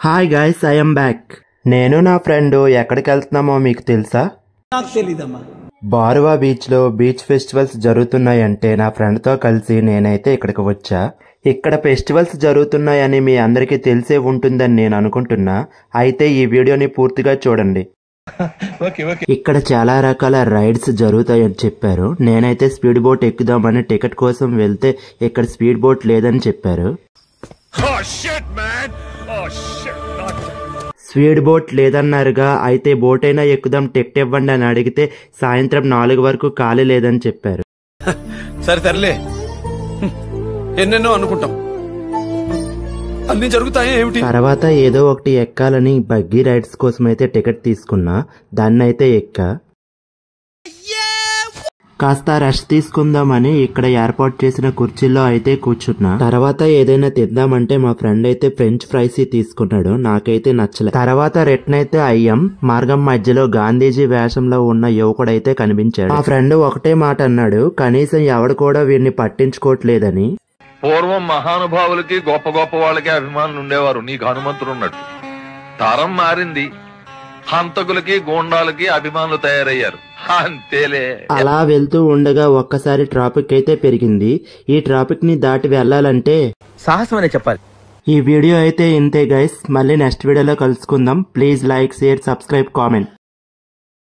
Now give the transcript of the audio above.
Hi guys, I am back. నేను నా friend ఎక్కడికి వెళ్తున్నామో మీకు తెలుసా? నాకు తెలీదమ్మా. బారువా బీచ్ లో బీచ్ ఫెస్టివల్స్ జరుగుతున్నాయంటే నా ఫ్రెండ్ తో కలిసి నేనైతే ఇక్కడికి వచ్చా. ఇక్కడ ఫెస్టివల్స్ జరుగుతున్నాయని మీ అందరికీ తెలిసే ఉంటుందని నేను అనుకుంటున్నా. అయితే ఈ వీడియోని పూర్తిగా చూడండి. ఇక్కడ చాలా రకాల రైడ్స్ జరుగుతాయని చెప్పారు. నేనైతే స్పీడ్ బోట్ ఎక్కుదామని టికెట్ కోసం వెళ్తే ఇక్కడ స్పీడ్ బోట్ లేదని చెప్పారు. స్పీడ్ బోట్ లేదన్నారుగా, అయితే బోట్ అయినా ఎక్కుదాం టికెట్ ఇవ్వండి అని అడిగితే సాయంత్రం 4 వరకు ఖాళీ లేదని చెప్పారు. సరే తరలే, ఎన్నెన్నో అనుకుంటాం, అన్ని జరుగుతాయి ఏమిటి. తర్వాత ఏదో ఒకటి ఎక్కాలని బగ్గీ రైడ్స్ కోసం అయితే టికెట్ తీసుకున్నా. దాన్ని అయితే ఎక్కా. కాస్త రెస్ట్ తీసుకుందామని ఇక్కడ ఏర్పాటు చేసిన కుర్చీల్లో అయితే కూర్చున్నా. తర్వాత ఏదైనా తిందామంటే మా ఫ్రెండ్ అయితే ఫ్రెంచ్ ఫ్రైస్ తీసుకున్నాడు. నాకైతే నచ్చలేదు. తర్వాత రిటర్న్ అయితే అయ్యాం. మార్గం మధ్యలో గాంధీజీ వేషంలో ఉన్న యువకుడైతే కనిపించాడు. మా ఫ్రెండ్ ఒకటే మాట అన్నాడు, కనీసం ఎవడు కూడా వీడిని పట్టించుకోవట్లేదని. పూర్వం మహానుభావులకి గొప్ప గొప్ప వాళ్ళకి అభిమానులు ఉండేవారు, నీకు హనుమంతుడు ఉన్నట్టు. తరం మారింది, హంతకులకి గోండాలకి అభిమానులు తయారయ్యారు, అంతేలే. అలా వెళ్తూ ఉండగా ఒక్కసారి ట్రాఫిక్ అయితే పెరిగింది. ఈ ట్రాఫిక్ ని దాటి వెళ్లాలంటే సాహసం అనే చెప్పాలి. ఈ వీడియో అయితే ఇంతే గైస్. మళ్ళీ నెక్స్ట్ వీడియోలో కలుసుకుందాం. Please like, share, subscribe, comment.